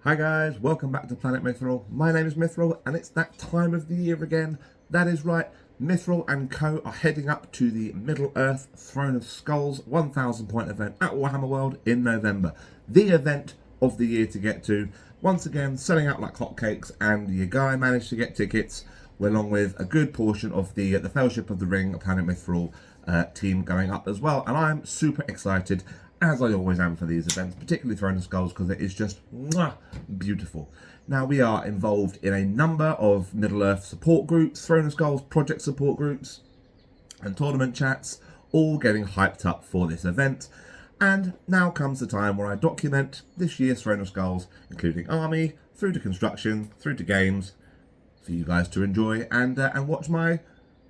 Hi guys, welcome back to Planet Mithril. My name is Mithril and it's that time of the year again. That is right, Mithril and Co are heading up to the Middle-earth Throne of Skulls 1000 point event at Warhammer World in November. The event of the year to get to. Once again, selling out like hotcakes, and your guy managed to get tickets along with a good portion of the Fellowship of the Ring Planet Mithril team going up as well. And I'm super excited, as I always am for these events, particularly Throne of Skulls, because it is just beautiful. Now, we are involved in a number of Middle-earth support groups, Throne of Skulls project support groups, and tournament chats, all getting hyped up for this event. And now comes the time where I document this year's Throne of Skulls, including army, through to construction, through to games, for you guys to enjoy and watch my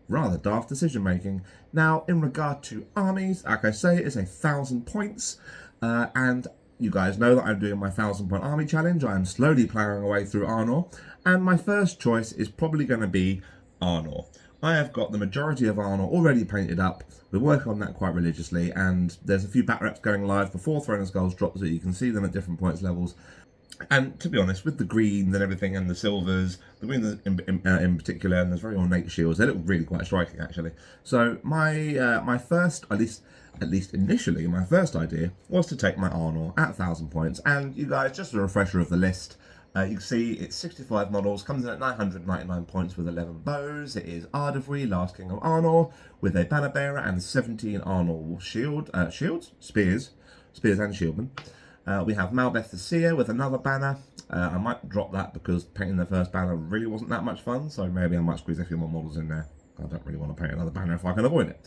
rather daft decision making. Now, in regard to armies, like I say, it's 1,000 points, and you guys know that I'm doing my 1,000 point army challenge. I am slowly ploughing away through Arnor, and my first choice is probably going to be Arnor. I have got the majority of Arnor already painted up. We're working on that quite religiously, and there's a few batreps going live before Throne of Skulls drops, so you can see them at different points levels. And to be honest, with the greens and everything and the silvers, the greens in particular, and there's very ornate shields, they look really quite striking actually. So my first, at least initially, my first idea was to take my Arnor at 1,000 points. And you guys, just a refresher of the list, you can see it's 65 models, comes in at 999 points with 11 bows. It is Ardavri, Last King of Arnor, with a banner bearer and 17 Arnor spears and shieldmen. We have Malbeth the Seer with another banner. I might drop that because painting the first banner really wasn't that much fun, so maybe I might squeeze a few more models in there. I don't really want to paint another banner if I can avoid it.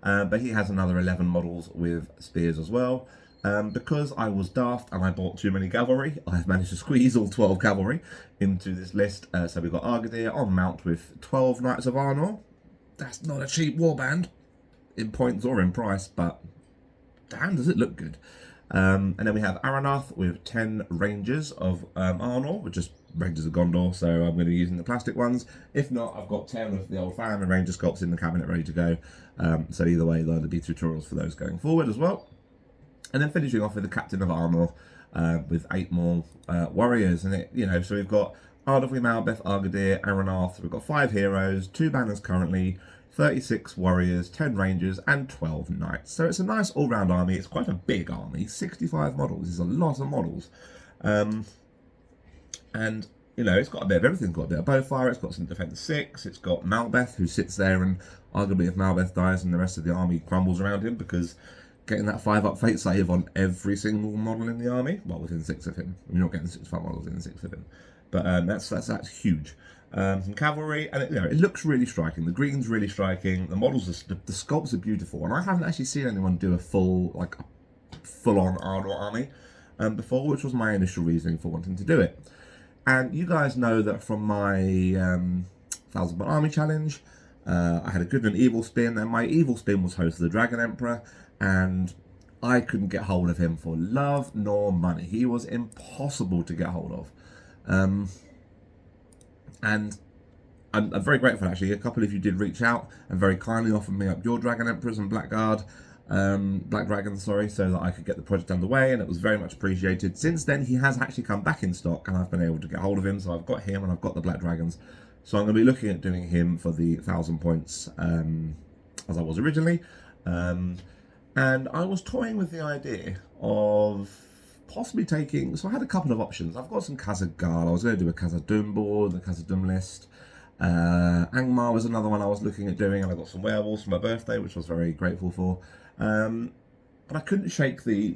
But he has another 11 models with spears as well. Because I was daft and I bought too many cavalry, I've managed to squeeze all 12 cavalry into this list. So we've got Argadir on mount with 12 Knights of Arnor. That's not a cheap warband in points or in price, but damn, does it look good. And then we have Aranath with 10 Rangers of Arnor, which is Rangers of Gondor, so I'm going to be using the plastic ones. If not, I've got 10 of the old Famine Ranger sculpts in the cabinet ready to go. So either way, there'll be tutorials for those going forward as well. And then finishing off with the Captain of Arnor with 8 more warriors. And so we've got Ardavri, Malbeth, Argadir, Aranath. We've got 5 heroes, 2 banners currently, 36 warriors, 10 rangers, and 12 knights. So it's a nice all-round army. It's quite a big army. 65 models is a lot of models. And, it's got a bit of everything. It's got a bit of bowfire. It's got some defense 6. It's got Malbeth, who sits there, and arguably if Malbeth dies and the rest of the army crumbles around him, because getting that 5-up fate save on every single model in the army, well, within 6 of him. You're not getting 65 models within 6 of him. But that's huge. Some cavalry, and it looks really striking. The green's really striking. The models, the sculpts are beautiful, and I haven't actually seen anyone do a full-on Arnor army before, which was my initial reasoning for wanting to do it. And you guys know that from my 1,000 point army challenge, I had a good and evil spin, and my evil spin was host of the Dragon Emperor, and I couldn't get hold of him for love nor money. He was impossible to get hold of. And I'm very grateful, actually. A couple of you did reach out and very kindly offered me up your Dragon Emperors and Black Dragons, so that I could get the project underway, and it was very much appreciated. Since then, he has actually come back in stock, and I've been able to get hold of him, so I've got him and I've got the Black Dragons. So I'm going to be looking at doing him for the 1,000 points, as I was originally. And I was toying with the idea of possibly taking, so I had a couple of options. I've got some Khazad-Gal. I was going to do a Khazad-Dûm board, the Khazad-Dûm list. Angmar was another one I was looking at doing, and I got some werewolves for my birthday, which I was very grateful for. But I couldn't shake the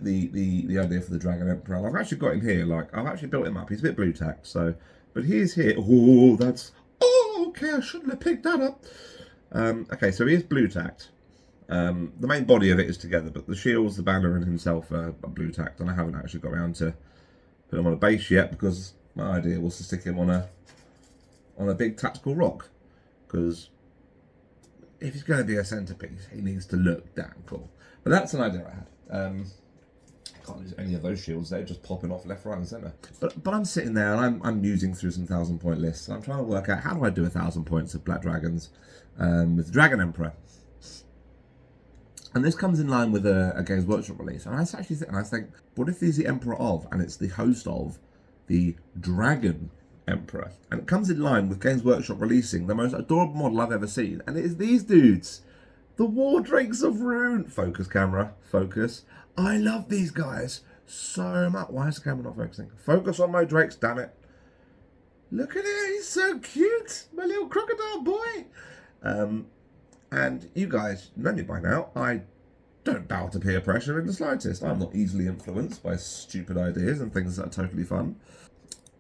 idea for the Dragon Emperor. I've actually got him here. I've actually built him up. He's a bit blue tacked, but he is here. Okay, I shouldn't have picked that up. Okay, so he is blue tacked. The main body of it is together, but the shields, the banner, and himself are blue tacked, and I haven't actually got around to put him on a base yet, because my idea was to stick him on a big tactical rock, because if he's going to be a centerpiece, he needs to look damn cool. But that's an idea I had. Can't use any of those shields; they're just popping off left, right, and centre. But I'm sitting there and I'm musing through some 1,000 point lists. And I'm trying to work out how do I do 1,000 points of Black Dragons with the Dragon Emperor. And this comes in line with a Games Workshop release. And I actually think, what if he's the Emperor of, and it's the host of the Dragon Emperor. And it comes in line with Games Workshop releasing the most adorable model I've ever seen. And it is these dudes, the War Drakes of Rune. Focus, camera, focus. I love these guys so much. Why is the camera not focusing? Focus on my Drakes, damn it. Look at it, he's so cute. My little crocodile boy. And you guys know me by now. I don't bow to peer pressure in the slightest. I'm not easily influenced by stupid ideas and things that are totally fun.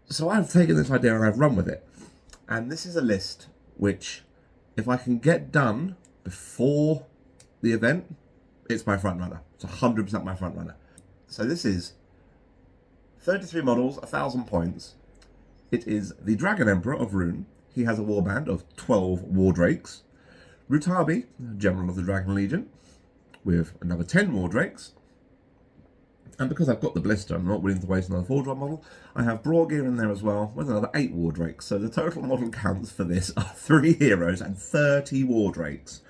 So I've taken this idea and I've run with it. And this is a list which, if I can get done before the event, it's my front runner. It's 100% my front runner. So this is 33 models, 1,000 points. It is the Dragon Emperor of Rune. He has a warband of 12 War Drakes. Rutabi, General of the Dragon Legion, with another 10 War Drakes. And because I've got the blister, I'm not willing to waste another 4-drop model. I have Brorgear in there as well, with another 8 War Drakes. So the total model counts for this are 3 heroes and 30 War Drakes.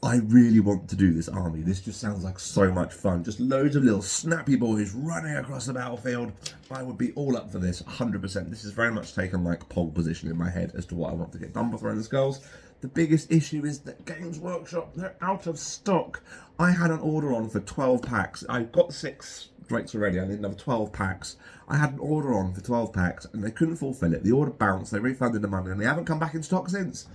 I really want to do this army. This just sounds like so much fun. Just loads of little snappy boys running across the battlefield. I would be all up for this, 100%. This is very much taken like pole position in my head as to what I want to get done for Throne of Skulls. The biggest issue is that Games Workshop, they're out of stock. I had an order on for 12 packs. I got 6 Drakes already. I need another 12 packs. I had an order on for 12 packs and they couldn't fulfill it. The order bounced, they refunded the money and they haven't come back in stock since.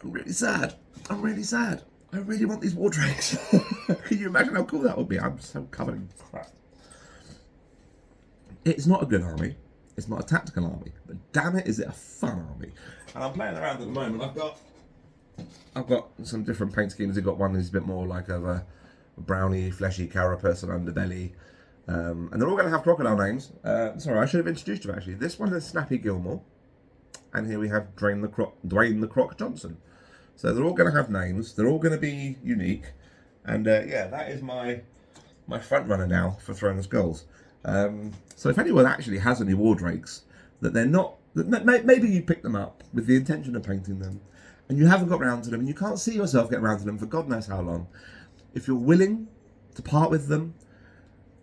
I'm really sad. I'm really sad. I really want these War Drakes. Can you imagine how cool that would be? I'm so covered in crap. It's not a good army. It's not a tactical army. But damn it, is it a fun army. And I'm playing around at the moment. I've got some different paint schemes. I've got one that's a bit more like of a browny, fleshy carapace and underbelly. And they're all going to have crocodile names. Sorry, I should have introduced you actually. This one is Snappy Gilmore. And here we have Dwayne the Croc Johnson. So they're all going to have names. They're all going to be unique. And yeah, that is my front runner now for Throne of Skulls. So if anyone actually has any War Drakes that they're not, maybe you pick them up with the intention of painting them, and you haven't got round to them, and you can't see yourself get round to them for God knows how long. If you're willing to part with them,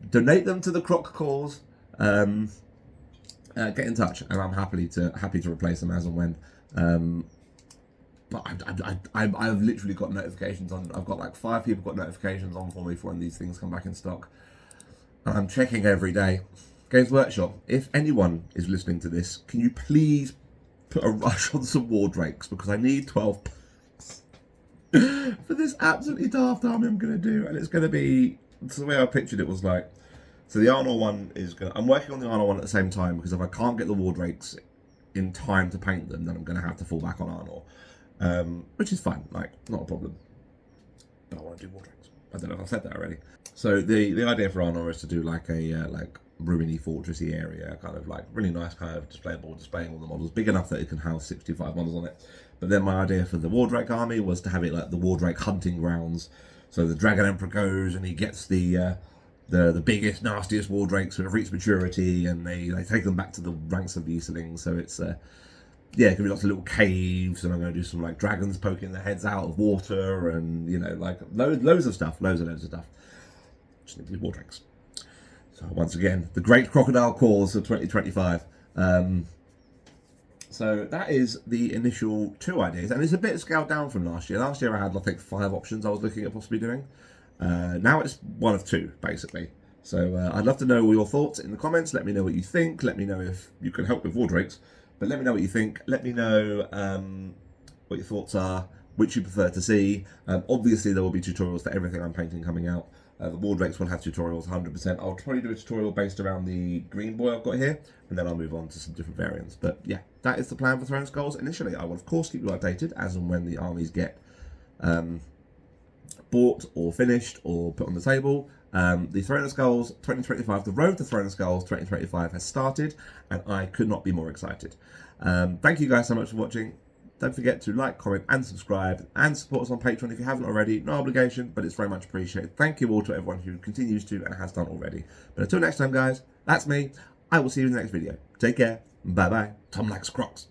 donate them to the Croc cause. Get in touch, and I'm happy to replace them as and when. But I've literally got notifications on. I've got like 5 people got notifications on for me for when these things come back in stock, and I'm checking every day. Games Workshop, if anyone is listening to this, can you please put a rush on some War Drakes because I need 12 packs for this absolutely daft army I'm going to do, and it's going to be. So the way I pictured it was like. So the Arnor one is going to... I'm working on the Arnor one at the same time because if I can't get the War Drakes in time to paint them, then I'm going to have to fall back on Arnor. Which is fine, like, not a problem. But I want to do War Drakes. I don't know if I've said that already. So the idea for Arnor is to do like a ruiny, fortressy area, kind of like really nice kind of display board, displaying all the models, big enough that it can house 65 models on it. But then my idea for the War Drake army was to have it like the War Drake hunting grounds. So the Dragon Emperor goes and he gets the biggest, nastiest War Drakes who have reached maturity, and they take them back to the ranks of the Easterlings. So it's yeah, it can be lots of little caves, and I'm going to do some like dragons poking their heads out of water, and you know, like loads of stuff. Just need these War Drakes. So once again, the great crocodile cause of 2025. So that is the initial 2 ideas, and it's a bit scaled down from last year. Last year I had, I think, 5 options I was looking at possibly doing. Now it's 1 of 2, basically. So I'd love to know all your thoughts in the comments. Let me know what you think. Let me know if you can help with War Drakes. But let me know what you think. Let me know what your thoughts are, which you prefer to see. Obviously, there will be tutorials for everything I'm painting coming out. The War Drakes will have tutorials 100%. I'll probably do a tutorial based around the green boy I've got here, and then I'll move on to some different variants. But yeah, that is the plan for Throne of Skulls initially. I will, of course, keep you updated as and when the armies get bought or finished or put on the table. The Throne of Skulls 2025, the road to Throne of Skulls 2025 has started, and I could not be more excited. Thank you guys so much for watching. Don't forget to like, comment, and subscribe, and support us on Patreon if you haven't already. No obligation, but it's very much appreciated. Thank you all to everyone who continues to and has done already. But until next time, guys, that's me. I will see you in the next video. Take care. Bye-bye. Tom likes Crocs.